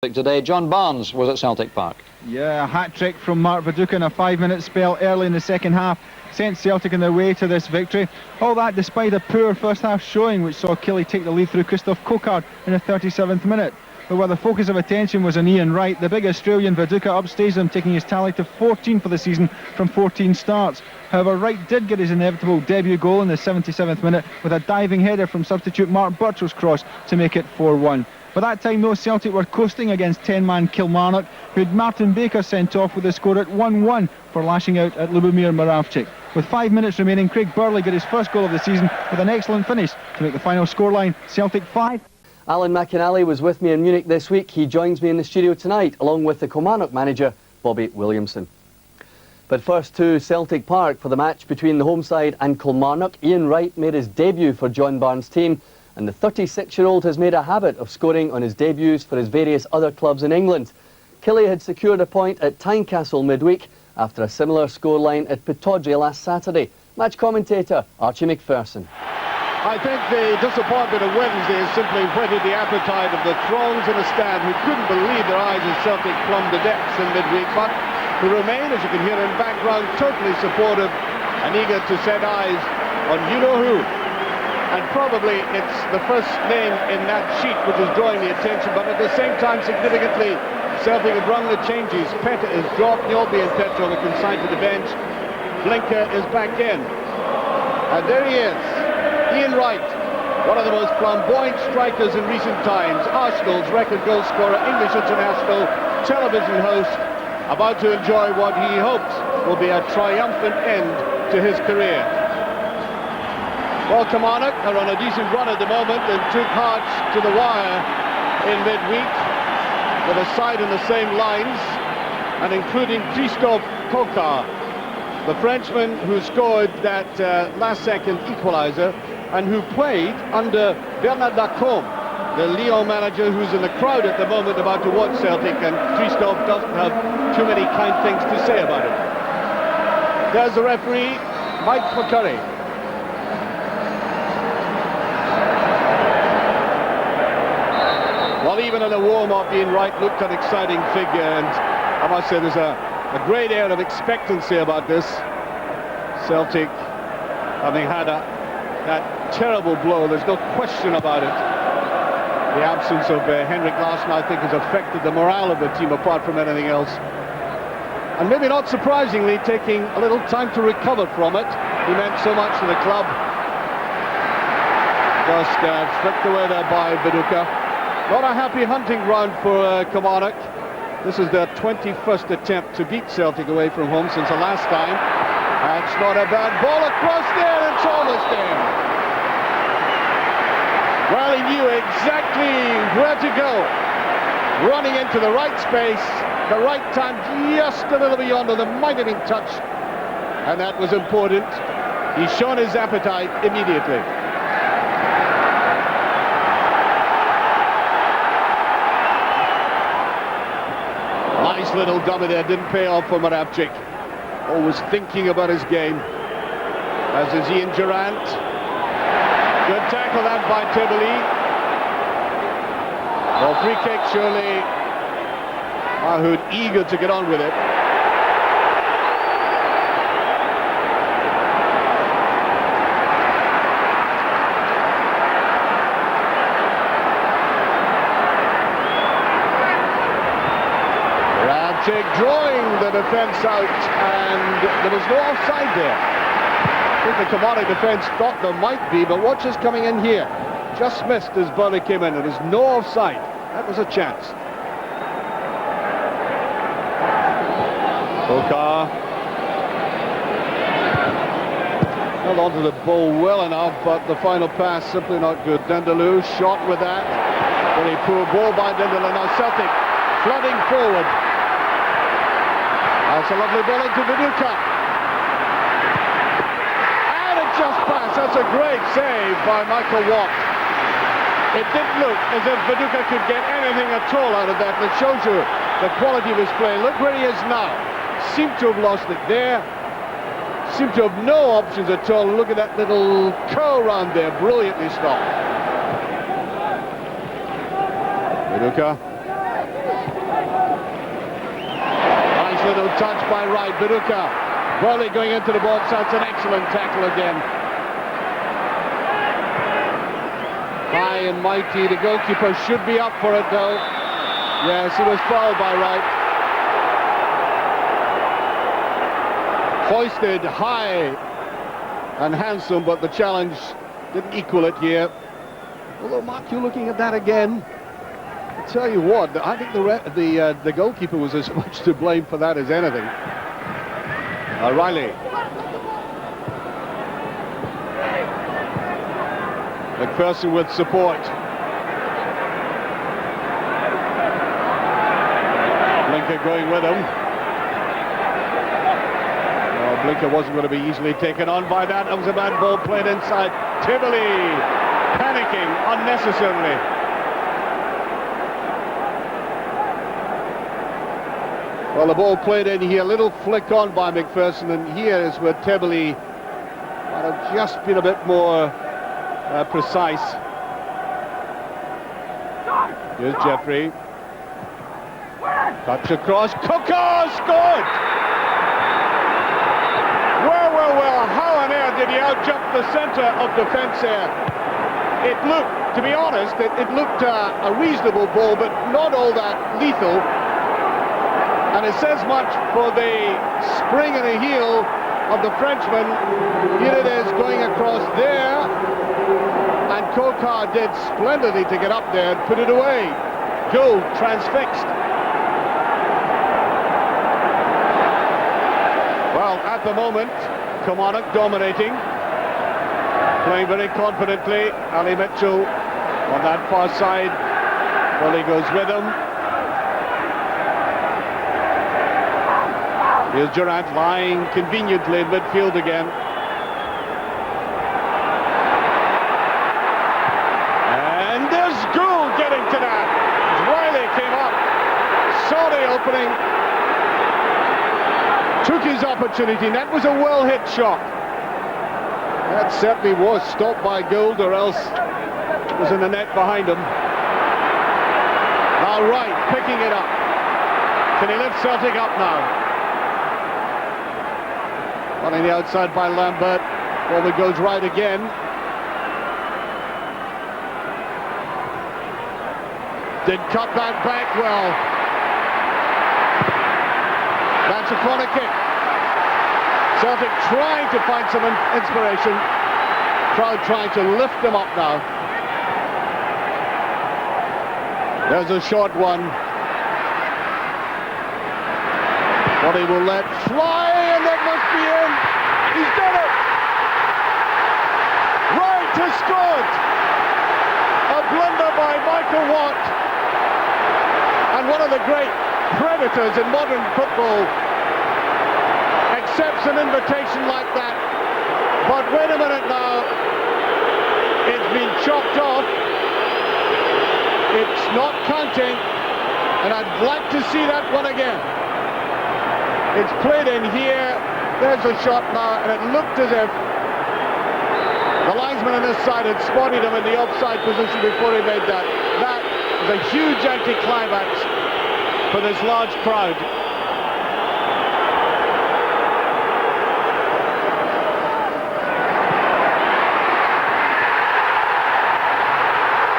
Today, John Barnes was at Celtic Park. Yeah, a hat-trick from Mark Viduka in a 5-minute spell early in the second half sent Celtic on their way to this victory. All that despite a poor first half showing which saw Killie take the lead through Cocard in the 37th minute. But where the focus of attention was on Ian Wright, the big Australian, Viduka upstaged him, taking his tally to 14 for the season from 14 starts. However, Wright did get his inevitable debut goal in the 77th minute with a diving header from substitute Mark Burchell's cross to make it 4-1. By that time, though, Celtic were coasting against 10-man Kilmarnock, who had Martin Baker sent off with the score at 1-1 for lashing out at Lubomir Moravcik. With 5 minutes remaining, Craig Burley got his first goal of the season with an excellent finish to make the final scoreline Celtic 5. Alan McInally was with me in Munich this week. He joins me in the studio tonight, along with the Kilmarnock manager, Bobby Williamson. But first to Celtic Park for the match between the home side and Kilmarnock. Ian Wright made his debut for John Barnes' team, and the 36-year-old has made a habit of scoring on his debuts for his various other clubs in England. Killie had secured a point at Tynecastle midweek after a similar scoreline at Pittodrie last Saturday. Match commentator Archie MacPherson. I think the disappointment of Wednesday has simply whetted the appetite of the throngs in the stand who couldn't believe their eyes as Celtic plumbed the depths in midweek, but who remain, as you can hear in background, totally supportive and eager to set eyes on you-know-who. And probably it's the first name in that sheet which is drawing the attention, but at the same time, significantly, Celtic have rung the changes. Peta is dropped, Niobe and Petro are consigned to the bench. Blinker is back in. And there he is, Ian Wright, one of the most flamboyant strikers in recent times. Arsenal's record goal scorer, English international, television host, about to enjoy what he hopes will be a triumphant end to his career. Well, Kilmarnock are on a decent run at the moment and took Hearts to the wire in midweek with a side in the same lines, and including Christophe Cocard, the Frenchman who scored that last-second equaliser and who played under Bernard Lacombe, the Lyon manager who's in the crowd at the moment about to watch Celtic, and Christophe doesn't have too many kind things to say about it. There's the referee, Mike McCurry. Well, even in a warm-up, Ian Wright looked an exciting figure, and I must say there's a great air of expectancy about this. Celtic, having had that terrible blow, there's no question about it. The absence of Henrik Larsson, I think, has affected the morale of the team apart from anything else. And maybe not surprisingly, taking a little time to recover from it. He meant so much to the club. Just flicked away there by Viduka. Not a happy hunting ground for Kilmarnock. This is their 21st attempt to beat Celtic away from home since the last time. That's not a bad ball across there, it's almost there. Well, he knew exactly where to go. Running into the right space, the right time, just a little beyond, and there might have been touch. And that was important. He's shown his appetite immediately. Nice little dummy there, didn't pay off for Moravcik. Always thinking about his game, as is Ian Durrant. Good tackle that by Tivoli. Well, free kick surely. Mahood eager to get on with it. Drawing the defence out, and there was no offside there. I think the Kilmarnock defence thought there might be, but watch us coming in here. Just missed as Burley came in. There is no offside. That was a chance. Cocard held onto the ball well enough, but the final pass simply not good. Dindeleux shot with that. Very poor ball by Dindeleux. Now Celtic flooding forward. That's a lovely ball into Viduka. And it just passed. That's a great save by Michael Watt. It didn't look as if Viduka could get anything at all out of that. And it shows you the quality of his play. Look where he is now. Seemed to have lost it there. Seemed to have no options at all. Look at that little curl round there. Brilliantly stopped. Viduka touch by Wright. Baruka. Reilly going into the box. That's an excellent tackle again. High and mighty. The goalkeeper should be up for it though. Yes, he was fouled by Wright. Hoisted high and handsome, but the challenge didn't equal it here. Although, Mark, you're looking at that again. I tell you what, I think the goalkeeper was as much to blame for that as anything. Reilly. MacPherson with support. Blinker going with him. Oh, Blinker wasn't going to be easily taken on by that. That was a bad ball played inside. Tivoli panicking unnecessarily. Well, the ball played in here, little flick on by MacPherson, and here is where Tivoli might have just been a bit more precise. Here's Jeffrey. Touch across. Cocard scored! Well, how on earth did he out-jump the centre of defence there? It looked, to be honest, it looked a reasonable ball, but not all that lethal. And it says much for the spring and the heel of the Frenchman. Here it is going across there. And Cocard did splendidly to get up there and put it away. Goal transfixed. Well, at the moment, Kilmarnock dominating. Playing very confidently. Ali Mitchell on that far side. Reilly goes with him. Here's Durrant lying conveniently in midfield again. And there's Gould getting to that. Reilly came up, saw the opening, took his opportunity, and that was a well-hit shot. That certainly was stopped by Gould, or else it was in the net behind him. Now Wright picking it up. Can he lift Celtic up now? On the outside by Lambert. Forward goes right again. Did cut that back well. That's a corner kick. Celtic trying to find some inspiration. Crowd trying to lift them up now. There's a short one. What he will let fly, and that must be in. He's done it. Wright has scored. A blunder by Michael Watt. And one of the great predators in modern football accepts an invitation like that. But wait a minute now. It's been chopped off. It's not counting. And I'd like to see that one again. It's played in here. There's a shot now, and it looked as if the linesman on this side had spotted him in the offside position before he made that. That was a huge anticlimax for this large crowd.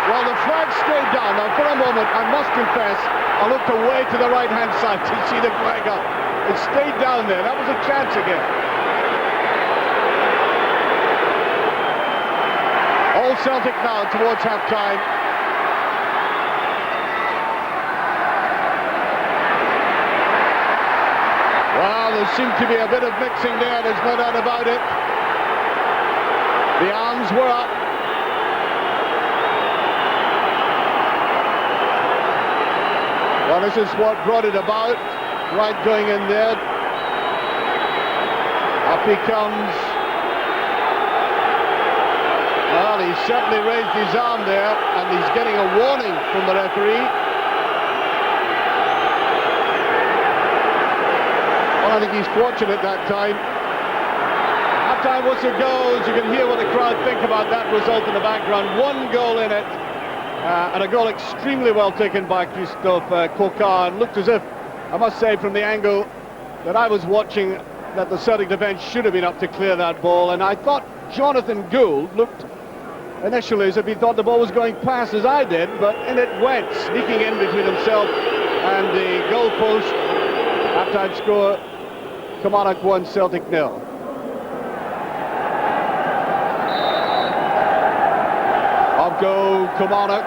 Well, the flag stayed down. Now, for a moment, I must confess, I looked away to the right-hand side to see the flag up. It stayed down there. That was a chance again. All Celtic now towards half-time. Well, there seemed to be a bit of mixing there. There's no doubt about it. The arms were up. Well, this is what brought it about. Wright going in there. Up he comes. Well, he certainly raised his arm there, and he's getting a warning from the referee. Well, I think he's fortunate that time. Half-time whistle goes. You can hear what the crowd think about that result in the background. One goal in it, and a goal extremely well taken by Christophe Cocard. Looked as if, I must say, from the angle that I was watching that the Celtic defence should have been up to clear that ball, and I thought Jonathan Gould looked initially as if he thought the ball was going past, as I did, but in it went, sneaking in between himself and the goal post. Half-time score, Kilmarnock 1, Celtic 0. Up go Kilmarnock.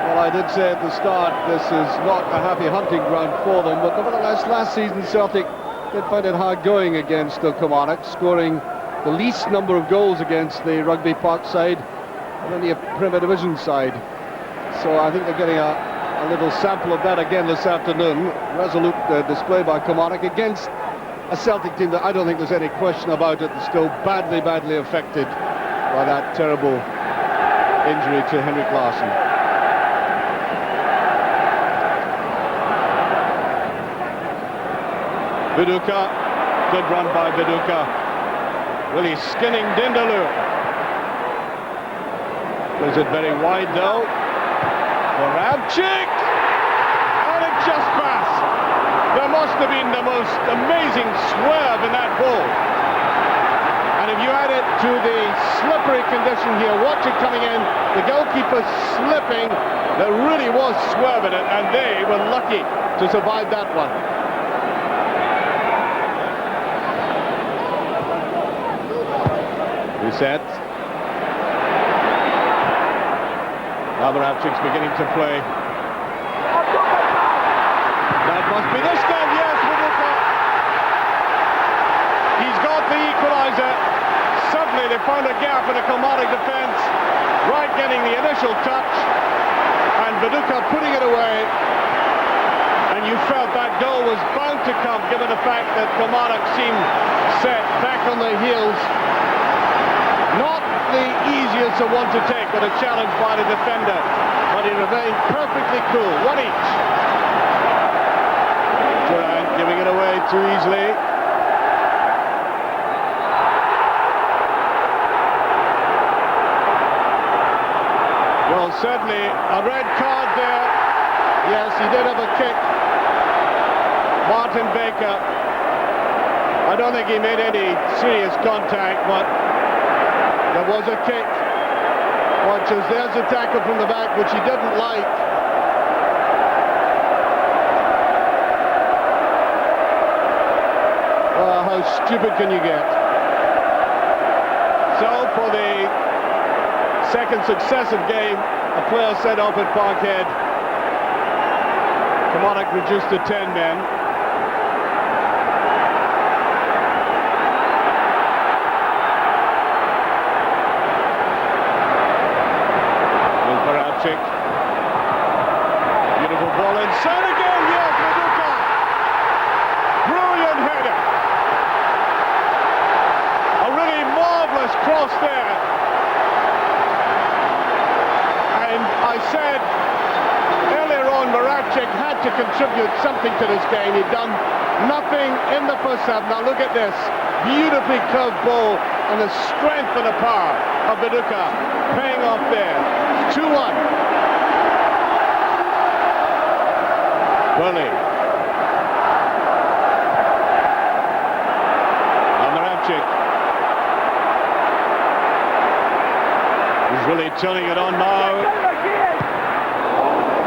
Well, I did say at the start, this is not a happy hunting ground for them, but nevertheless, last season Celtic did find it hard going against Kilmarnock, scoring the least number of goals against the Rugby Park side and only a Premier Division side. So I think they're getting a little sample of that again this afternoon. Resolute display by Kilmarnock against a Celtic team that I don't think there's any question about it, is still badly, badly affected by that terrible injury to Henrik Larsson. Viduka, good run by Viduka. Really skinning Dindeleux. Was it very wide though? Vareille, and it just passed. There must have been the most amazing swerve in that ball. And if you add it to the slippery condition here, watch it coming in, the goalkeeper slipping, there really was swerve in it, and they were lucky to survive that one. Reset. Now Varavchik's beginning to play. That must be this time, yes, Viduka. He's got the equaliser. Suddenly they found a gap in the Kilmarnock defence. Right getting the initial touch. And Viduka putting it away. And you felt that goal was bound to come, given the fact that Kilmarnock seemed set back on their heels. Not the easiest of one to take, but a challenge by the defender. But he remained perfectly cool. One each. Durrant giving it away too easily. Well, certainly a red card there. Yes, he did have a kick. Martin Baker. I don't think he made any serious contact, but there was a kick. Watch as there's a tackle from the back, which he didn't like. Oh, how stupid can you get? So for the second successive game, a player sent off at Parkhead. Kilmarnock reduced to 10 men. Beautiful ball inside again, yes, Viduka. Brilliant header. A really marvellous cross there. And I said earlier on, Varavchik had to contribute something to this game. He'd done nothing in the first half. Now look at this. Beautifully curved ball and the strength and the power of Viduka paying off there. 2-1. Reilly. Varavchik. He's really turning it on now.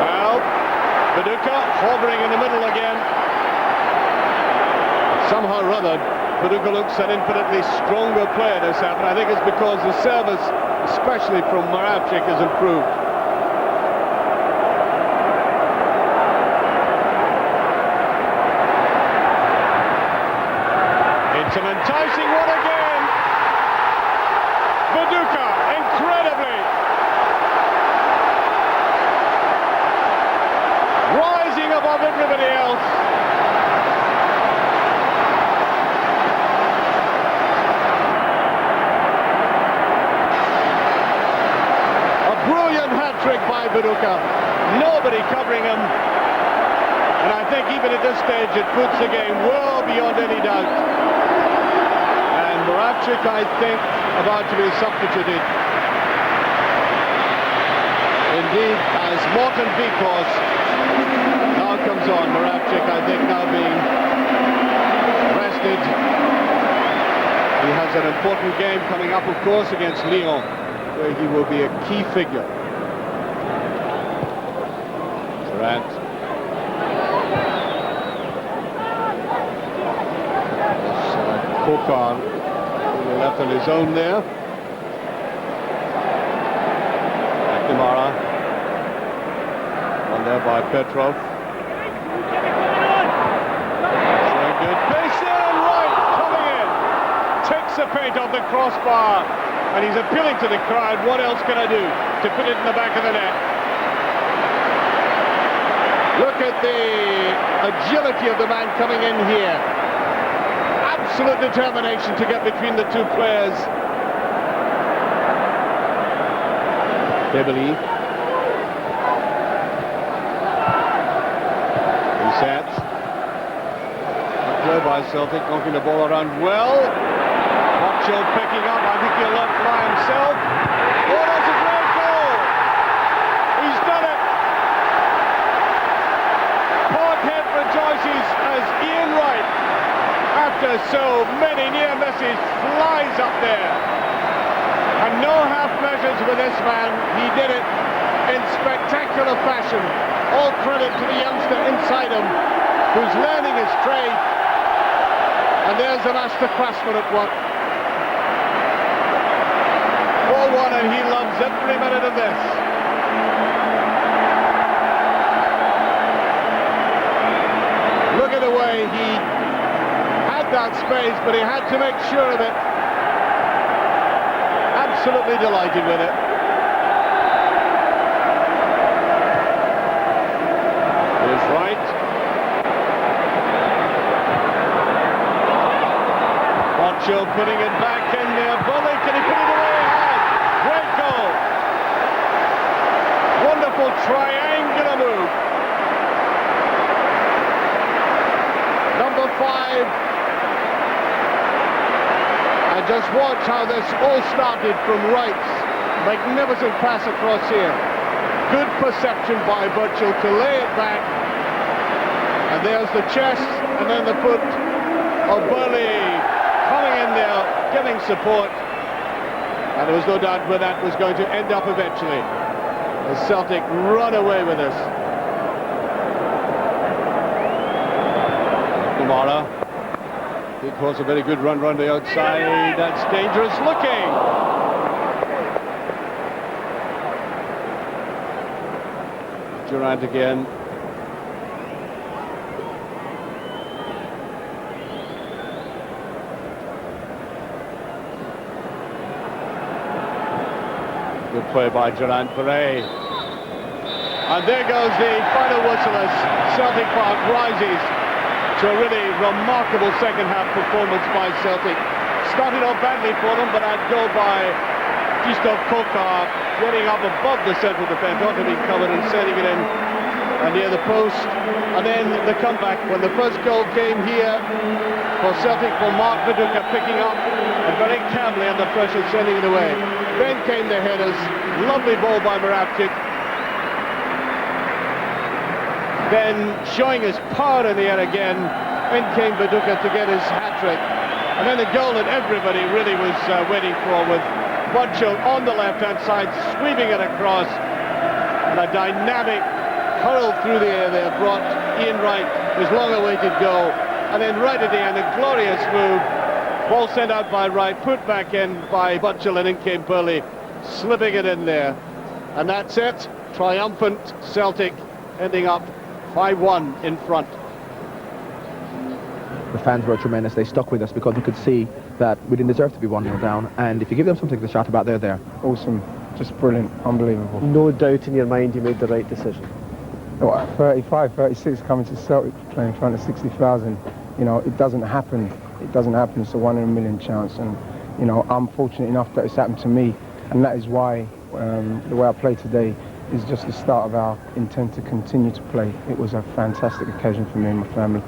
Well, Viduka hovering in the middle again. Somehow or other, Viduka looks an infinitely stronger player this half, and I think it's because the service, especially from Varavchik, has improved. It's an enticing one again. Viduka, incredibly. Rising above everybody else. A brilliant hat-trick by Viduka. Nobody covering him. And I think even at this stage it puts the game well beyond any doubt. Varavchik, I think, about to be substituted. Indeed, as Morton Vikos now comes on, Varavchik, I think, now being rested. He has an important game coming up, of course, against Lyon, where he will be a key figure. Durrant. Cocard, left on his own there. McNamara. On there by Petrov. Very good. Basin right, coming in. Takes the paint off the crossbar. And he's appealing to the crowd. What else can I do to put it in the back of the net? Look at the agility of the man coming in here. Absolute determination to get between the two players. Reilly. Reset. Play by Celtic, knocking the ball around well. Watcho picking up. I think he'll let fly himself. Oh, that's a great goal! He's done it! Parkhead rejoices as Ian Wright, after so many near misses, flies up there. And no half measures with this man. He did it in spectacular fashion. All credit to the youngster inside him, who's learning his trade. And there's the master craftsman at work. 4-1, and he loves every minute of this. Look at the way he had that space, but he had to make sure of it. Absolutely delighted with it. Here's Wright. Watcho putting it back in there. Bully, can he put it away? He has. Great goal. Wonderful triangular move. Number 5. And just watch how this all started from Wright's magnificent pass across here. Good perception by Burchell to lay it back. And there's the chest and then the foot of Burley coming in there, giving support. And there was no doubt where that was going to end up eventually. The Celtic run away with this. Kamara. It was a very good run round the outside. That's dangerous looking. Durrant again. Good play by Durrant. Vareille. And there goes the final whistle as Celtic Park rises to a really remarkable second half performance by Celtic. Started off badly for them, but I'd go by Cocard, getting up above the central defence, ought to be covered and setting it in near the post. And then the comeback, when the first goal came here for Celtic, for Mark Viduka picking up and very calmly under pressure sending it away. Then came the headers, lovely ball by Moravchik. Then showing his power in the air again, in came Viduka to get his hat-trick. And then the goal that everybody really was waiting for, with Watcho on the left-hand side, sweeping it across. And a dynamic hurl through the air there brought Ian Wright his long-awaited goal. And then right at the end, a glorious move. Ball sent out by Wright, put back in by Butchell, and in came Burley, slipping it in there. And that's it. Triumphant Celtic, ending up 5-1 in front. The fans were tremendous. They stuck with us because we could see that we didn't deserve to be 1-0 down. And if you give them something to shout about, they're there. Awesome. Just brilliant. Unbelievable. No doubt in your mind you made the right decision. What, 35, 36 coming to Celtic playing in front of 60,000. You know, it doesn't happen. It doesn't happen. It's a 1 in a million chance. And, you know, I'm fortunate enough that it's happened to me. And that is why the way I play today is just the start of our intent to continue to play. It was a fantastic occasion for me and my family.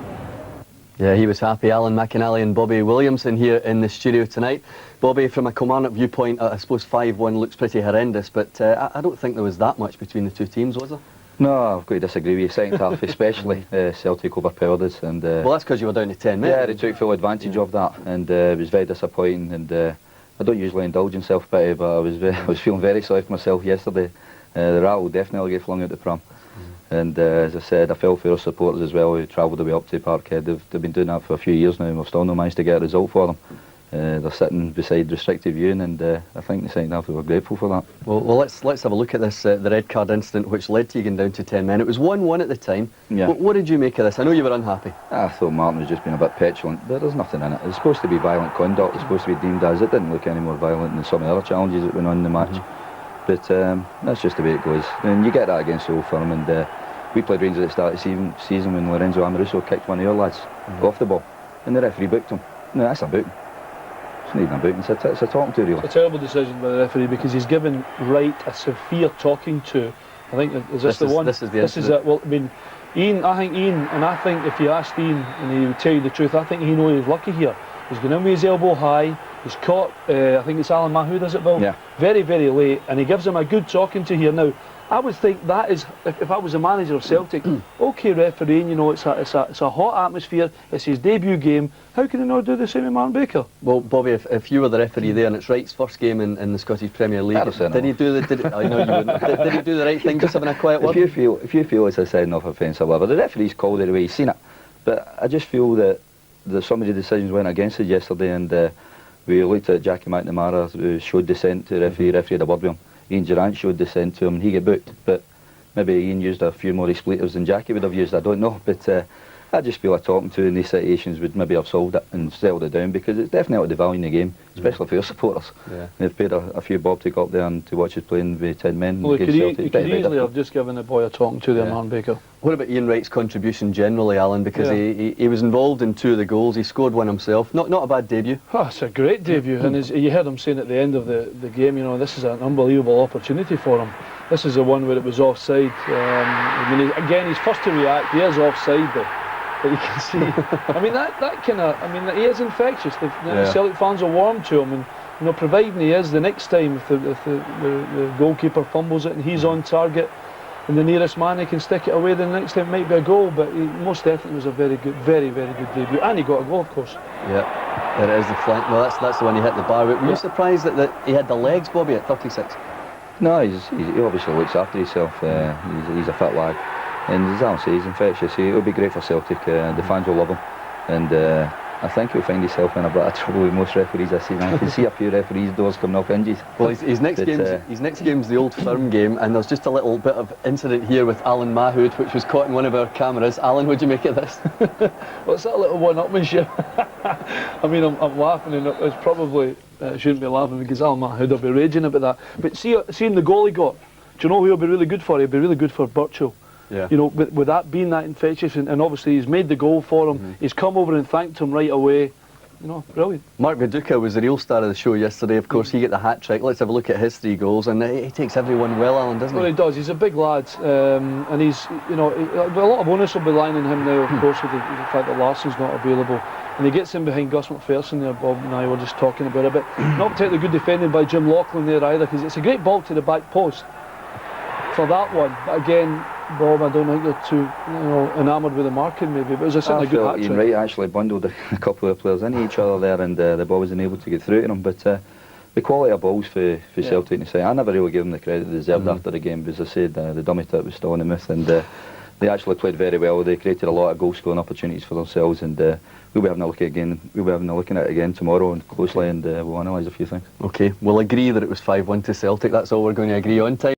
Yeah, he was happy. Alan McInally and Bobby Williamson here in the studio tonight. Bobby, from a Kilmarnock viewpoint, I suppose 5-1 looks pretty horrendous, but I don't think there was that much between the two teams, was there? No, I've got to disagree with you. Second half especially, Celtic overpowered us. And, well, that's because you were down to 10 minutes. Yeah, they took full advantage of that, and it was very disappointing. And I don't usually indulge in self-pity, but I was feeling very sorry for myself yesterday. The rat will definitely get flung out the pram. And as I said, I felt for our supporters as well who travelled the way up to Parkhead. They've been doing that for a few years now, and we've still not managed to get a result for them. They're sitting beside restricted viewing, and I think the second half we were grateful for that. Well, let's have a look at this, the red card incident which led to you going down to 10 men. It was 1-1 at the time. Yeah. What did you make of this? I know you were unhappy. I thought Martin was just being a bit petulant, but there's nothing in it. It's supposed to be violent conduct, it's supposed to be deemed as. It didn't look any more violent than some of the other challenges that went on in the match. But that's just the way it goes. And you get that against Old Firm, and we played Rangers at the start of the season when Lorenzo Amoruso kicked one of your lads off the ball, and the referee booked him. No, that's a booking. It's not even a booking, it's a talking to, really. It's a terrible decision by the referee because he's given Wright a severe talking to. I think, is this the one? This is the This is it. Well, I mean, I think if you asked Ian, and he would tell you the truth, I think he knows he's lucky here. He's going in with his elbow high, he's caught, I think it's Alan Mahood, is it, Bill? Yeah. Very, very late, and he gives him a good talking to here. Now, I would think that is, if I was a manager of Celtic, okay refereeing, you know, it's a hot atmosphere, it's his debut game, how can he not do the same with Martin Baker? Well, Bobby, if you were the referee there and it's Wright's first game in the Scottish Premier League, did he do the, I know you wouldn't, did he do the right thing, just having a quiet word? If you feel it's a sign of offence or whatever, the referee's called it the way he's seen it. But I just feel that some of the decisions went against us yesterday, and we looked at Jackie McNamara, who showed dissent to the referee had a word with him. Ian Durrant showed dissent to him and he got booked, but maybe Ian used a few more expletives than Jackie would have used, I don't know, but I just feel a talking to in these situations would maybe have solved it and settled it down, because it's definitely devaluing the game, especially for your supporters. Yeah. They've paid a few bob to go up there and to watch us playing with 10 men. Well, against Celtic. you could easily have just given the boy a talking to there, Martin Baker. What about Ian Wright's contribution generally, Alan? Because he was involved in 2 of the goals, he scored one himself, not a bad debut. Oh, it's a great debut, and as you heard him saying at the end of the game, you know, this is an unbelievable opportunity for him. This is the one where it was offside. I mean, again, he's first to react, he is offside though. But you can see, I mean, that kind of, I mean, he is infectious. The Celtic fans are warm to him, and you know, providing he is, the next time if the goalkeeper fumbles it and he's on target and the nearest man he can stick it away, then the next time it might be a goal. But he most definitely was a very good debut, and he got a goal, of course. Yeah, there it is, the flank. Well, that's the one he hit the bar with. Were you surprised that he had the legs, Bobby, at 36? No, he obviously looks after himself. He's a fit lad, and as Alan says, he's infectious. He'll be great for Celtic. The fans will love him, and I think he'll find himself in a bit of trouble with most referees this season. I can see a few referees' doors coming up injured. Well, his next game's the Old Firm game, and there's just a little bit of incident here with Alan Mahood, which was caught in one of our cameras. Alan, what do you make of this? Well, it's that little one-upmanship. I mean, I'm laughing, and it's probably shouldn't be laughing because Alan Mahood will be raging about that. But seeing the goal he got, do you know who he'll be really good for? He'll be really good for Birchall. Yeah. You know, with that being that infectious, and obviously he's made the goal for him. He's come over and thanked him right away. You know, brilliant. Mark Viduka was the real star of the show yesterday. Of course, he got the hat-trick. Let's have a look at his 3 goals, and he takes everyone well, Alan, doesn't he? Well, he does. He's a big lad, and he's, you know, a lot of onus will be lying on him now, of course, with the fact that Larson's not available. And he gets in behind Gus MacPherson there, Bob and I were just talking about it. But not particularly good defending by Jim Lauchlan there either, because it's a great ball to the back post for that one. But again, Bob, I don't think they're too, you know, enamoured with the marking maybe, but it was certainly a good hat-trick. Ian Wright actually bundled a couple of players into each other there, and the ball wasn't able to get through to them. But the quality of balls for Celtic to say, I never really gave them the credit they deserved after the game, because I said the dummy tip was still in the mouth, and they actually played very well. They created a lot of goal-scoring opportunities for themselves, and we'll be having a look at it again. We'll be having a look at it again tomorrow and closely, and we'll analyse a few things. Okay, we'll agree that it was 5-1 to Celtic. That's all we're going to agree on. Time.